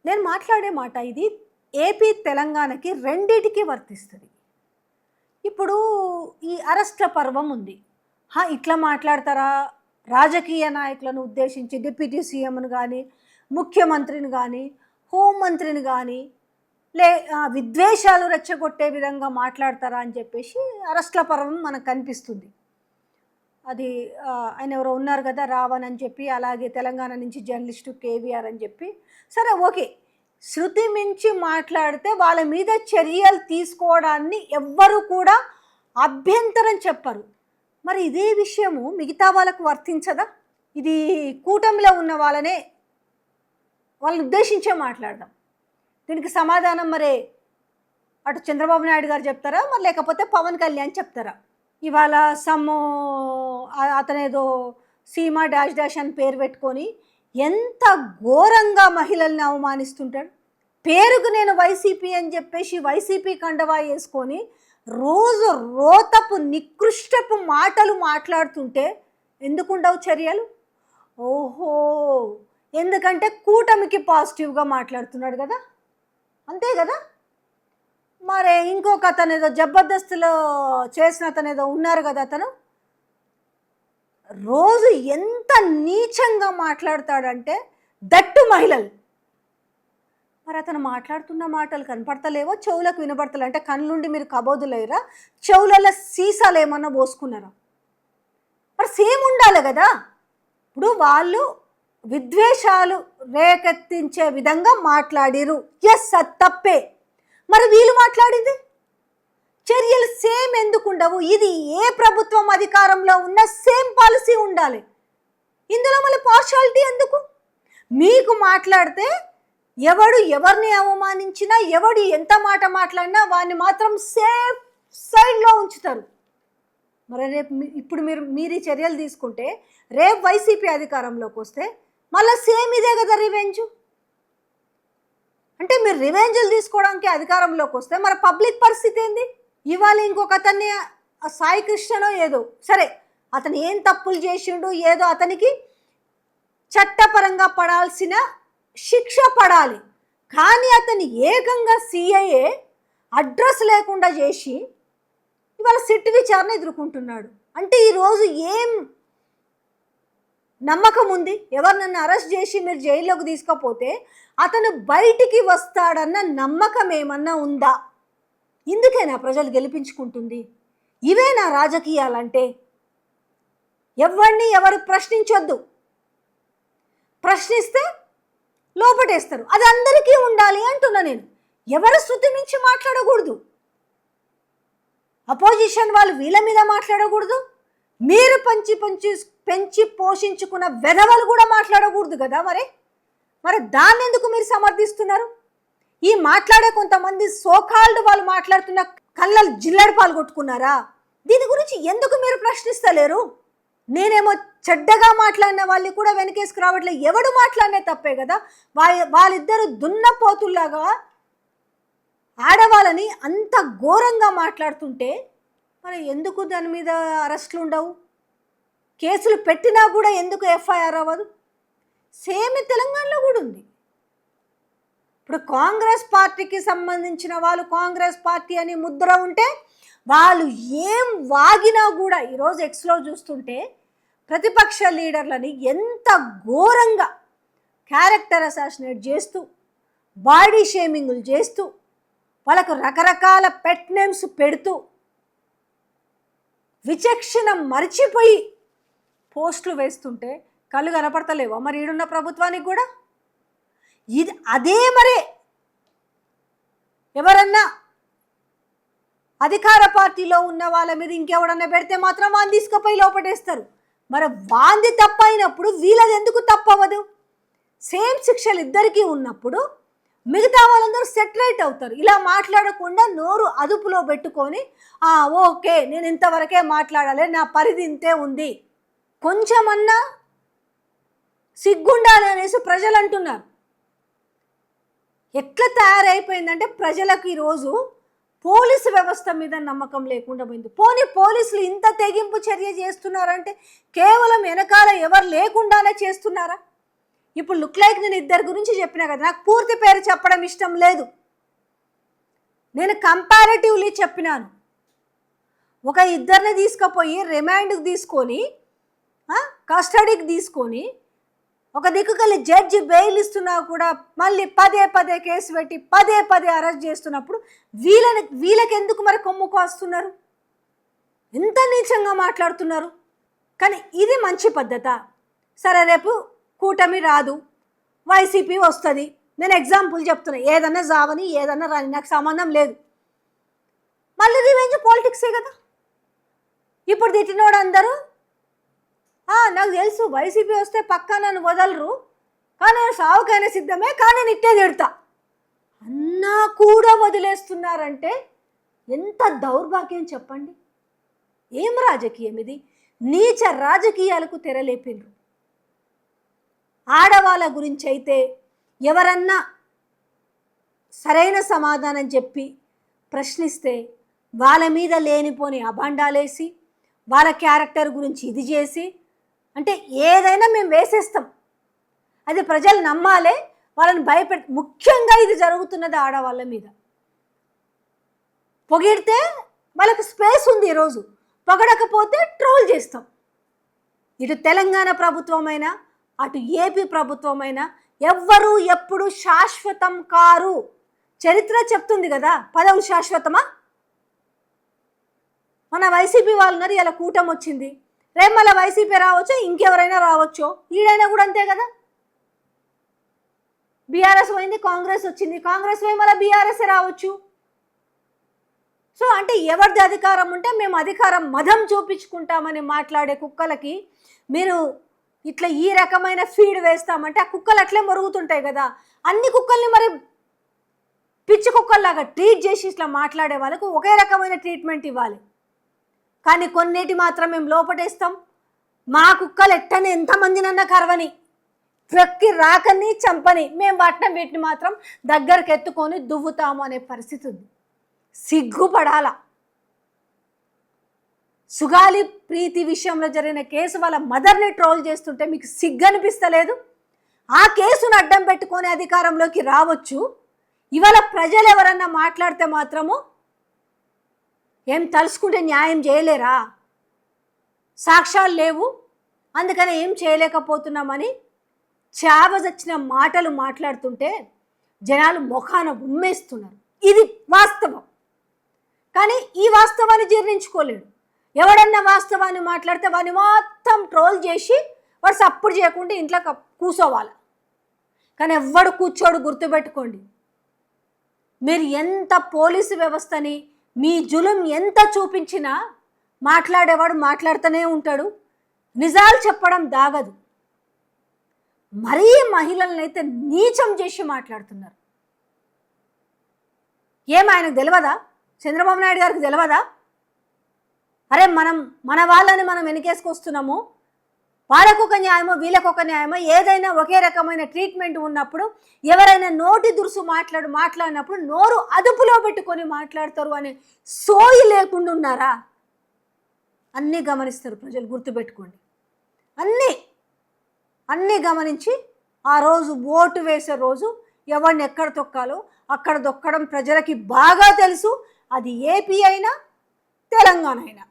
నేను మాట్లాడే మాట ఇది ఏపీ తెలంగాణకి రెండిటికి వర్తిస్తుంది. ఇప్పుడు ఈ అరెస్ట్ల పర్వం ఉంది. ఇట్లా మాట్లాడతారా? రాజకీయ నాయకులను ఉద్దేశించి డిప్యూటీ సీఎంను కానీ, ముఖ్యమంత్రిని కానీ, హోంమంత్రిని కానీ విద్వేషాలు రెచ్చగొట్టే విధంగా మాట్లాడతారా అని చెప్పేసి అరెస్ట్ల పర్వం మనకు కనిపిస్తుంది. అది ఆయన ఎవరో ఉన్నారు కదా, రావణ్ అని చెప్పి, అలాగే తెలంగాణ నుంచి జర్నలిస్టు కేవీఆర్ అని చెప్పి. సరే, ఓకే, శృతి మించి మాట్లాడితే వాళ్ళ మీద చర్యలు తీసుకోవడాన్ని ఎవ్వరూ కూడా అభ్యంతరం చెప్పరు. మరి ఇదే విషయము మిగతా వాళ్ళకు వర్తించదా? ఇది కూటమిలో ఉన్న వాళ్ళని ఉద్దేశించే మాట్లాడదాం. దీనికి సమాధానం మరి అటు చంద్రబాబు నాయుడు గారు చెప్తారా, మరి లేకపోతే పవన్ కళ్యాణ్ చెప్తారా? ఇవాళ అతనేదో సీమా డాష్ డాష్ అని పేరు పెట్టుకొని ఎంత ఘోరంగా మహిళల్ని అవమానిస్తుంటాడు. పేరుకు నేను వైసీపీ అని చెప్పేసి వైసీపీ కండవా వేసుకొని రోజు రోతపు నికృష్టపు మాటలు మాట్లాడుతుంటే ఎందుకుండవు చర్యలు? ఓహో, ఎందుకంటే కూటమికి పాజిటివ్గా మాట్లాడుతున్నాడు కదా, అంతే కదా. మరి ఇంకొక అతను ఏదో జబర్దస్త్లో చేసిన అతను ఏదో ఉన్నారు కదా, అతను రోజు ఎంత నీచంగా మాట్లాడతాడంటే దట్టు మహిళలు. మరి అతను మాట్లాడుతున్న మాటలు కనపడతలేవో, చెవులకు వినపడతలే. అంటే కళ్ళుండి మీరు కబోదులేరా? చెవులలో సీసాలు ఏమన్నా పోసుకున్నారా? మరి సేమ్ ఉండాలి కదా. ఇప్పుడు వాళ్ళు విద్వేషాలు రేకెత్తించే విధంగా మాట్లాడిరు, ఎస్, అది తప్పే. మరి వీళ్ళు మాట్లాడింది చర్యలు సేమ్ ఎందుకు ఉండవు? ఇది ఏ ప్రభుత్వం అధికారంలో ఉన్న సేమ్ పాలసీ ఉండాలి. ఇందులో మళ్ళీ పార్షాలిటీ ఎందుకు? మీకు మాట్లాడితే ఎవడు ఎవరిని అవమానించినా, ఎవడు ఎంత మాట మాట్లాడినా వాడిని మాత్రం సేఫ్ సైడ్లో ఉంచుతారు. మరి రేపు ఇప్పుడు మీరు ఈ చర్యలు తీసుకుంటే రేపు వైసీపీ అధికారంలోకి వస్తే మళ్ళీ సేమ్ ఇదే కదా రివెంజ్. అంటే మీరు రివెంజ్లు తీసుకోవడానికి అధికారంలోకి వస్తే మరి పబ్లిక్ పరిస్థితి ఏంది? ఇవాళ ఇంకొక అతన్ని సాయి కృష్ణనో ఏదో, సరే, అతను ఏం తప్పులు చేసిండు, ఏదో అతనికి చట్టపరంగా పడాల్సిన శిక్ష పడాలి. కానీ అతను ఏకంగా సిఐఏ అడ్రస్ లేకుండా చేసి ఇవాళ సిట్ విచారణ ఎదుర్కొంటున్నాడు. అంటే ఈరోజు ఏం నమ్మకం ఉంది? ఎవరినన్నా అరెస్ట్ చేసి మీరు జైల్లోకి తీసుకపోతే అతను బయటికి వస్తాడన్న నమ్మకం ఏమన్నా ఉందా? ఇందుకేనా ప్రజలు గెలిపించుకుంటుంది? ఇవేనా రాజకీయాలంటే? ఎవరు ప్రశ్నించొద్దు, ప్రశ్నిస్తే లోపటేస్తారు. అది అందరికీ ఉండాలి అంటున్నా నేను. ఎవరు శృతి మించి మాట్లాడకూడదు. అపోజిషన్ వాళ్ళు వీళ్ళ మీద మాట్లాడకూడదు. మీరు పెంచి పోషించుకున్న వెధవలు కూడా మాట్లాడకూడదు కదా. మరి దాన్ని ఎందుకు మీరు సమర్థిస్తున్నారు? ఈ మాట్లాడే కొంతమంది సోకాల్డ్ వాళ్ళు మాట్లాడుతున్న కళ్ళలు జిల్లడి పాలు కొట్టుకున్నారా? దీని గురించి ఎందుకు మీరు ప్రశ్నిస్తలేరు? నేనేమో చెడ్డగా మాట్లాడిన వాళ్ళు కూడా వెనకేసుకు రావట్లేదు. ఎవడు మాట్లాడినే తప్పే కదా. వాళ్ళిద్దరు దున్నపోతుల్లాగా ఆడవాళ్ళని అంత ఘోరంగా మాట్లాడుతుంటే మరి ఎందుకు దాని మీద అరెస్టులు ఉండవు? కేసులు పెట్టినా కూడా ఎందుకు ఎఫ్ఐఆర్ అవ్వదు? సేమ్ తెలంగాణలో కూడా ఉంది. ఇప్పుడు కాంగ్రెస్ పార్టీకి సంబంధించిన వాళ్ళు కాంగ్రెస్ పార్టీ అని ముద్ర ఉంటే వాళ్ళు ఏం వాగినా కూడా ఈరోజు ఎక్స్లో చూస్తుంటే ప్రతిపక్ష లీడర్లని ఎంత ఘోరంగా క్యారెక్టర్ అసాసినేట్ చేస్తూ, బాడీ షేమింగ్లు చేస్తూ, వాళ్ళకు రకరకాల పెట్ నేమ్స్ పెడుతూ, విచక్షణ మర్చిపోయి పోస్టులు వేస్తుంటే కళ్ళు కనపడతలేవా మరి ఈడున్న ప్రభుత్వానికి కూడా? ఇది అదే మరే ఎవరన్నా అధికార పార్టీలో ఉన్న వాళ్ళ మీద ఇంకెవడన్నా పెడితే మాత్రం వాన్ని తీసుకుపోయి లోపటేస్తారు. మరి వాంది తప్పైనప్పుడు వీళ్ళది ఎందుకు తప్పవదు? సేమ్ శిక్షలు ఇద్దరికీ ఉన్నప్పుడు మిగతా వాళ్ళందరూ సెటిలైట్ అవుతారు. ఇలా మాట్లాడకుండా నోరు అదుపులో పెట్టుకొని ఓకే, నేను ఇంతవరకే మాట్లాడాలి, నా పరిధి ఇంతే ఉంది, కొంచెమన్నా సిగ్గుండాలి అనేసి ప్రజలు అంటున్నారు. ఎట్లా తయారైపోయిందంటే ప్రజలకు ఈరోజు పోలీసు వ్యవస్థ మీద నమ్మకం లేకుండా పోయింది. పోలీసులు ఇంత తెగింపు చర్య చేస్తున్నారంటే కేవలం వెనకాల ఎవరు లేకుండానే చేస్తున్నారా? ఇప్పుడు లుక్ లైక్ నేను ఇద్దరి గురించి చెప్పినా కదా, నాకు పూర్తి పేరు చెప్పడం ఇష్టం లేదు, నేను కంపారిటివ్లీ చెప్పినాను. ఒక ఇద్దరిని తీసుకుపోయి రిమాండ్కి తీసుకొని కస్టడీకి తీసుకొని ఒక దిక్కుకెళ్ళి జడ్జి బెయిల్ ఇస్తున్నా కూడా మళ్ళీ పదే పదే కేసు పెట్టి పదే పదే అరెస్ట్ చేస్తున్నప్పుడు వీళ్ళకి ఎందుకు మరి కొమ్ముకు వస్తున్నారు? ఎంత నీచంగా మాట్లాడుతున్నారు. కానీ ఇది మంచి పద్ధత. సరే రేపు కూటమి రాదు, వైసీపీ వస్తుంది, నేను ఎగ్జాంపుల్ చెప్తున్నా, ఏదన్నా జావని ఏదన్నా రాని నాకు సంబంధం లేదు, మళ్ళీ రివెంజ్ పాలిటిక్సే కదా. ఇప్పుడు తిట్టినోడు అందరూ నాకు తెలుసు వైసీపీ వస్తే పక్కా నన్ను వదలరు, కానీ నేను సావుకైనా సిద్ధమే, కానీ నేను ఇట్టే తిడతా అన్నా కూడా వదిలేస్తున్నారంటే ఎంత దౌర్భాగ్యం చెప్పండి. ఏం రాజకీయం ఇది? నీచ రాజకీయాలకు తెరలేపిండ్రు. ఆడవాళ్ళ గురించి అయితే ఎవరన్నా సరైన సమాధానం చెప్పి ప్రశ్నిస్తే వాళ్ళ మీద లేనిపోని అభాండాలేసి వాళ్ళ క్యారెక్టర్ గురించి ఇది చేసి, అంటే ఏదైనా మేము వేసేస్తాం, అది ప్రజలు నమ్మాలే, వాళ్ళని ముఖ్యంగా ఇది జరుగుతున్నది ఆడవాళ్ళ మీద. పొగిడితే వాళ్ళకు స్పేస్ ఉంది, ఈరోజు పొగడకపోతే ట్రోల్ చేస్తాం. ఇటు తెలంగాణ ప్రభుత్వమైనా అటు ఏపీ ప్రభుత్వమైనా ఎవ్వరూ ఎప్పుడు శాశ్వతం కారు. చరిత్ర చెప్తుంది కదా, పదవులు శాశ్వతమా? మన వైసీపీ వాళ్ళున్నారు, ఇలా కూటమి వచ్చింది, రేపు మళ్ళీ వైసీపీ రావచ్చు, ఇంకెవరైనా రావచ్చు, ఈడైనా కూడా అంతే కదా. బీఆర్ఎస్ పోయింది, కాంగ్రెస్ వచ్చింది, కాంగ్రెస్ పోయి మళ్ళీ బీఆర్ఎస్ రావచ్చు. సో అంటే ఎవరిది అధికారం ఉంటే మేము అధికారం మదం చూపించుకుంటామని మాట్లాడే కుక్కలకి మీరు ఇట్లా ఈ రకమైన ఫీడ్ వేస్తామంటే ఆ కుక్కలు అట్లే మరుగుతుంటాయి కదా. అన్ని కుక్కల్ని మరి పిచ్చి కుక్కల్లాగా ట్రీట్ చేసి ఇట్లా మాట్లాడే వాళ్ళకు ఒకే రకమైన ట్రీట్మెంట్ ఇవ్వాలి. కానీ కొన్నిటి మాత్రం మేము లోపటేస్తాం. మా కుక్కలు ఎట్టని ఎంతమందినన్నా కరవని, ప్రక్కి రాకని చంపని, మేము వీటిని మాత్రం దగ్గరకు ఎత్తుకొని దువ్వుతాము అనే పరిస్థితి ఉంది. సిగ్గుపడాల. సుగాలి ప్రీతి విషయంలో జరిగిన కేసు వాళ్ళ మదర్ని ట్రోల్ చేస్తుంటే మీకు సిగ్గు అనిపిస్తలేదు? ఆ కేసును అడ్డం పెట్టుకొని అధికారంలోకి రావచ్చు. ఇవాళ ప్రజలు ఎవరన్నా మాట్లాడితే మాత్రము ఏం తలుసుకుంటే న్యాయం చేయలేరా? సాక్ష్యాలు లేవు, అందుకని ఏం చేయలేకపోతున్నామని చావజచ్చిన మాటలు మాట్లాడుతుంటే జనాలు ముఖాన ఉమ్మేస్తున్నారు. ఇది వాస్తవం. కానీ ఈ వాస్తవాన్ని జీర్ణించుకోలేడు. ఎవడన్నా వాస్తవాన్ని మాట్లాడితే వాడిని మొత్తం ట్రోల్ చేసి వాడు సప్పుడు చేయకుండా ఇంట్లో కూర్చోవాలి. కానీ ఎవ్వడు కూర్చోడు. గుర్తుపెట్టుకోండి, మీరు ఎంత పోలీసు వ్యవస్థని మీ జులుం ఎంత చూపించినా మాట్లాడేవాడు మాట్లాడుతూనే ఉంటాడు. నిజాలు చెప్పడం దాగదు. మరీ మహిళలను అయితే నీచం చేసి మాట్లాడుతున్నారు. ఆయనకు తెలియదా? చంద్రబాబు నాయుడు గారికి తెలియదా? అరే మన వాళ్ళని మనం వెనకేసుకొస్తున్నాము, వాళ్ళకొక న్యాయమో వీళ్ళకొక న్యాయమో, ఏదైనా ఒకే రకమైన ట్రీట్మెంట్ ఉన్నప్పుడు ఎవరైనా నోటి దురుసు మాట్లాడినప్పుడు నోరు అదుపులో పెట్టుకొని మాట్లాడతారు అనే సోయి లేకుండా ఉన్నారా? అన్నీ గమనిస్తారు ప్రజలు, గుర్తుపెట్టుకోండి. అన్నీ గమనించి ఆ రోజు ఓటు వేసే రోజు ఎవరిని ఎక్కడ తొక్కాలో అక్కడ దొక్కడం ప్రజలకి బాగా తెలుసు. అది ఏపీ అయినా తెలంగాణ అయినా.